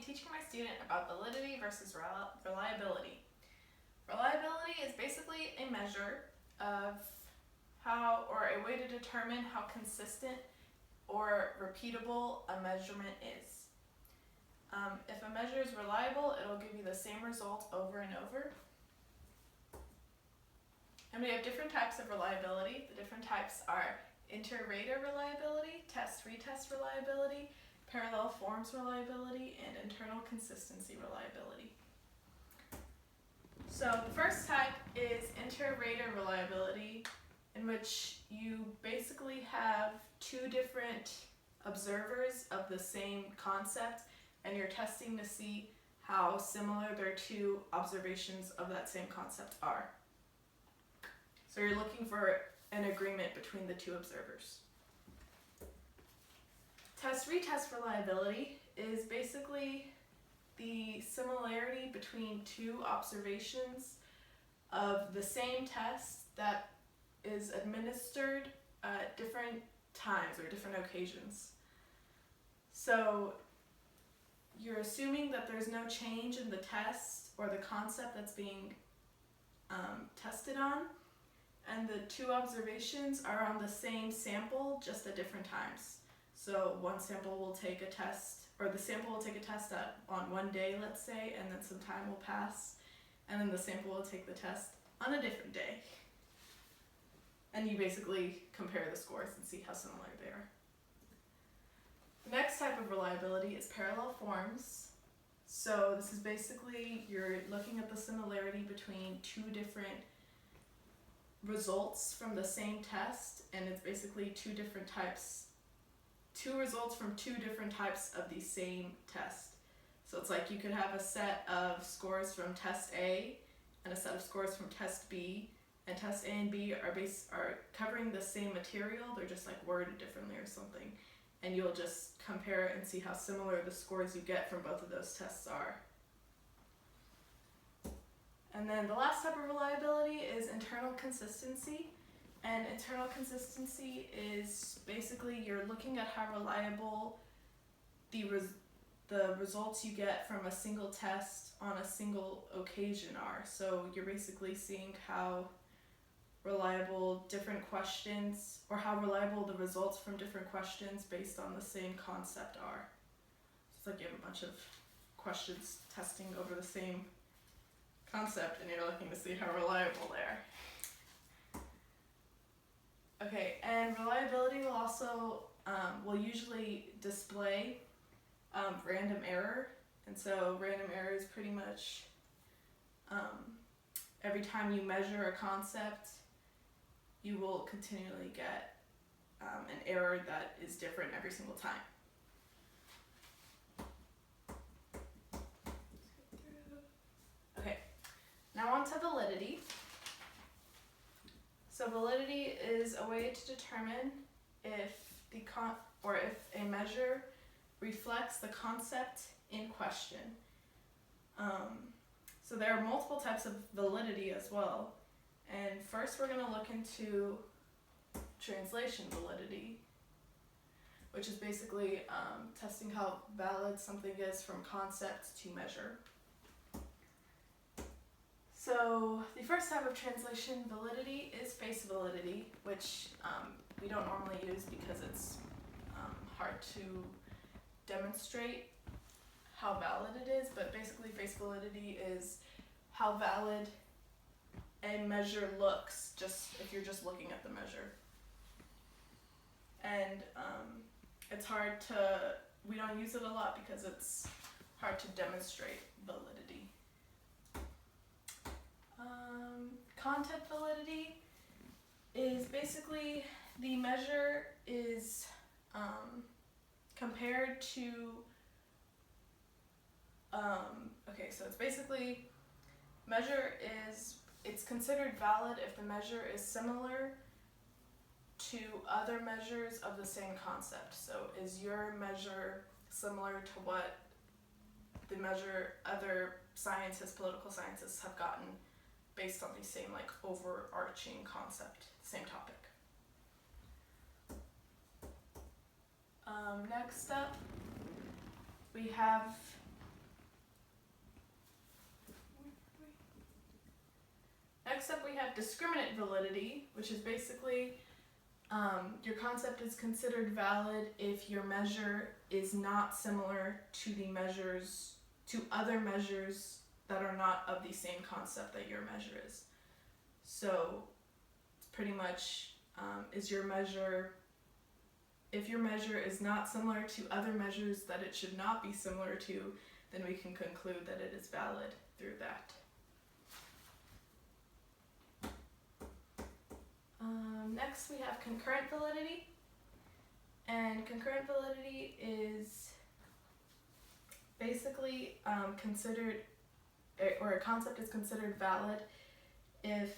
teaching my student about validity versus reliability. Reliability is basically a measure of how, or a way to determine how consistent or repeatable a measurement is. If a measure is reliable, it'll give you the same result over and over. And we have different types of reliability. The different types are inter-rater reliability, test-retest reliability, parallel forms reliability, and internal consistency reliability. So the first type is inter-rater reliability, in which you basically have two different observers of the same concept, and you're testing to see how similar their two observations of that same concept are. So you're looking for an agreement between the two observers. Test-retest reliability is basically the similarity between two observations of the same test that is administered at different times or different occasions. So you're assuming that there's no change in the test or the concept that's being tested on, and the two observations are on the same sample, just at different times. So one sample will take a test, or the sample will take a test on one day, let's say, and then some time will pass, and then the sample will take the test on a different day. And you basically compare the scores and see how similar they are. The next type of reliability is parallel forms. So this is basically, you're looking at the similarity between two different results from the same test, and it's basically two results from two different types of the same test. So it's like you could have a set of scores from test A and a set of scores from test B, and test A and B are covering the same material, they're just like worded differently or something. And you'll just compare it and see how similar the scores you get from both of those tests are. And then the last type of reliability is internal consistency. And internal consistency is basically you're looking at how reliable the results you get from a single test on a single occasion are. So you're basically seeing how reliable different questions, or how reliable the results from different questions based on the same concept are. So it's like you have a bunch of questions testing over the same concept, and you're looking to see how reliable they are. Okay, and reliability will also will usually display random error, and so random error is pretty much every time you measure a concept, you will continually get an error that is different every single time. Okay, now on to validity. So validity is a way to determine if if a measure reflects the concept in question. So there are multiple types of validity as well. And first we're going to look into translation validity, which is basically testing how valid something is from concept to measure. So the first type of translation validity is face validity, which we don't normally use because it's hard to demonstrate how valid it is, but basically face validity is how valid a measure looks, just if you're just looking at the measure. And it's hard to, we don't use it a lot because it's hard to demonstrate validity. Content validity is basically the measure is compared to, okay, so it's basically, it's considered valid if the measure is similar to other measures of the same concept. So is your measure similar to what the measure other scientists, political scientists have gotten based on the same like overarching concept, same topic. Next up, we have next up we have discriminant validity, which is basically your concept is considered valid if your measure is not similar to other measures that are not of the same concept that your measure is. So it's pretty much if your measure is not similar to other measures that it should not be similar to, then we can conclude that it is valid through that. Next we have concurrent validity, and concurrent validity is basically considered, or a concept is considered valid if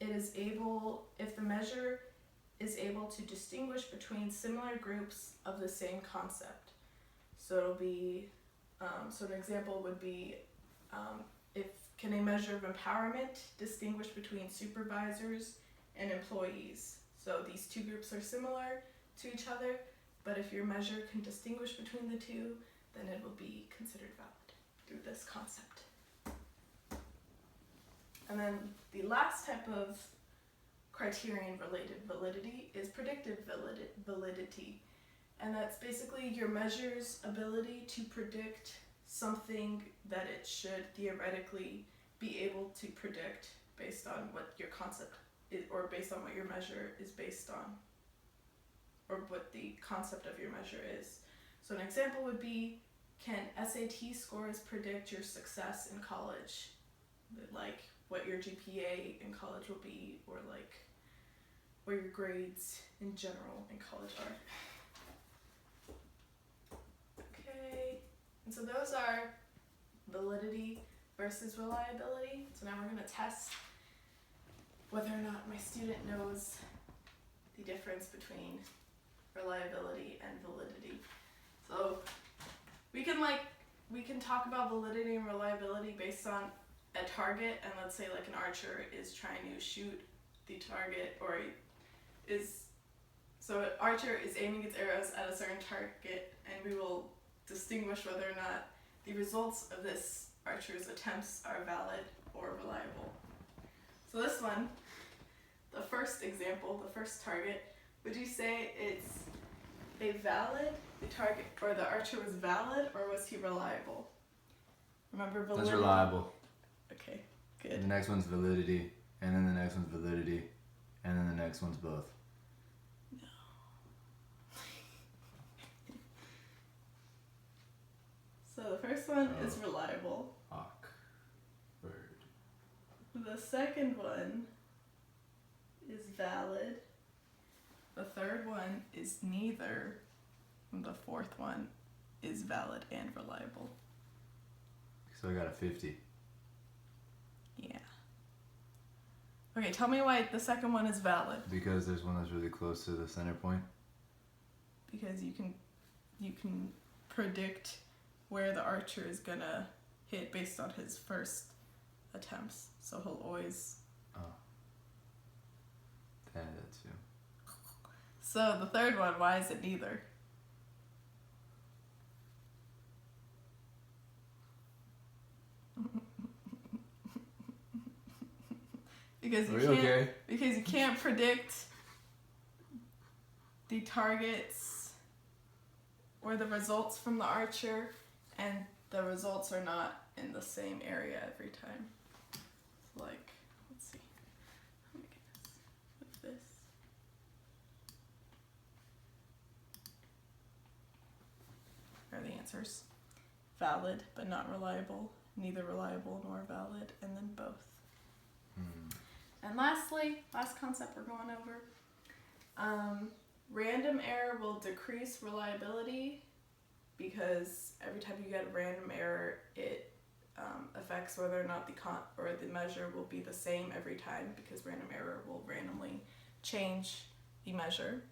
the measure is able to distinguish between similar groups of the same concept. So it'll be, so an example would be, can a measure of empowerment distinguish between supervisors and employees? So these two groups are similar to each other, but if your measure can distinguish between the two, then it will be considered valid through this concept. And then the last type of criterion-related validity is predictive validity. And that's basically your measure's ability to predict something that it should theoretically be able to predict based on what your concept is, or based on what your measure is based on, or what the concept of your measure is. So an example would be, can SAT scores predict your success in college? Like what your GPA in college will be, or like what your grades in general in college are. Okay, and so those are validity versus reliability. So now we're going to test whether or not my student knows the difference between reliability and validity. So we can talk about validity and reliability based on a target, and let's say like an archer is trying to shoot the target, or so an archer is aiming its arrows at a certain target, and we will distinguish whether or not the results of this archer's attempts are valid or reliable. So this one, the first example, the first target, would you say it's the target, or the archer was valid, or was he reliable? Remember validity? That's reliable. Okay, good. The next one's validity, and then the next one's validity, and then the next one's both. No. So the first one is reliable. Awkward. The second one is valid. The third one is neither. And the fourth one is valid and reliable. So I got a 50. Yeah. Okay, tell me why the second one is valid. Because there's one that's really close to the center point. Because you can predict where the archer is gonna hit based on his first attempts. So he'll always... Oh. That too. So the third one, why is it neither? Because you can't predict the targets or the results from the archer, and the results are not in the same area every time. Like, let's see. How am I gonna with this? Here are the answers. Valid, but not reliable. Neither reliable nor valid, and then both. And lastly, last concept we're going over, random error will decrease reliability, because every time you get a random error, it affects whether or not the measure will be the same every time, because random error will randomly change the measure.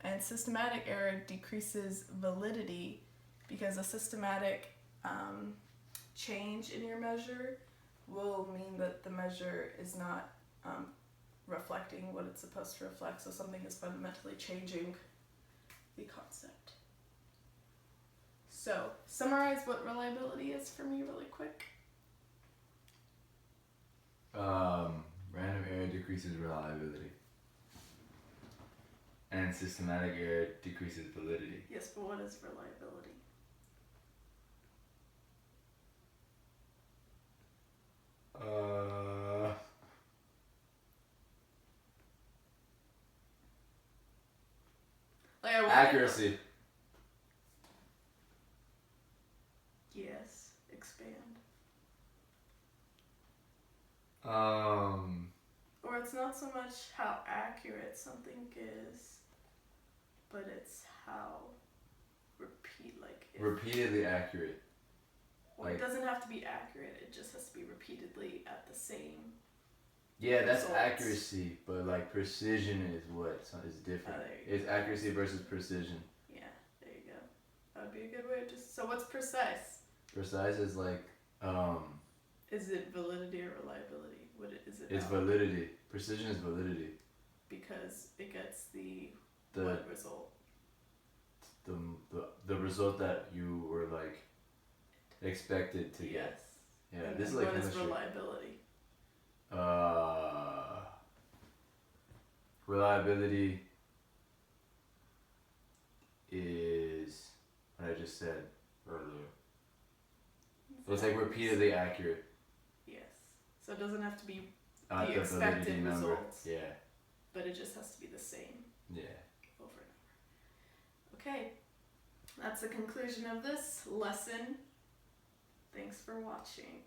And systematic error decreases validity, because a systematic change in your measure will mean that the measure is not reflecting what it's supposed to reflect, so something is fundamentally changing the concept. So, summarize what reliability is for me really quick. Random error decreases reliability. And systematic error decreases validity. Yes, but what is reliability? Like I want Accuracy. Yes. Expand. Or it's not so much how accurate something is, but it's how Repeatedly accurate. Well, it doesn't have to be accurate. It just has to be repeatedly at the same. Yeah, that's results. accuracy, but like precision is what is different. It's accuracy versus precision. Yeah, there you go. That would be a good way to. So what's precise? Precise is like Is it validity or reliability? Is it? It's validity. Precision is validity. Because it gets the what result? The result that you were like expected to get. Yeah, and this is like what chemistry. Is reliability? Reliability is what I just said earlier. It's like repeatedly accurate. Yes. So it doesn't have to be the expected number. results. Yeah. But it just has to be the same. Yeah. Over and over. Okay. That's the conclusion of this lesson. Thanks for watching.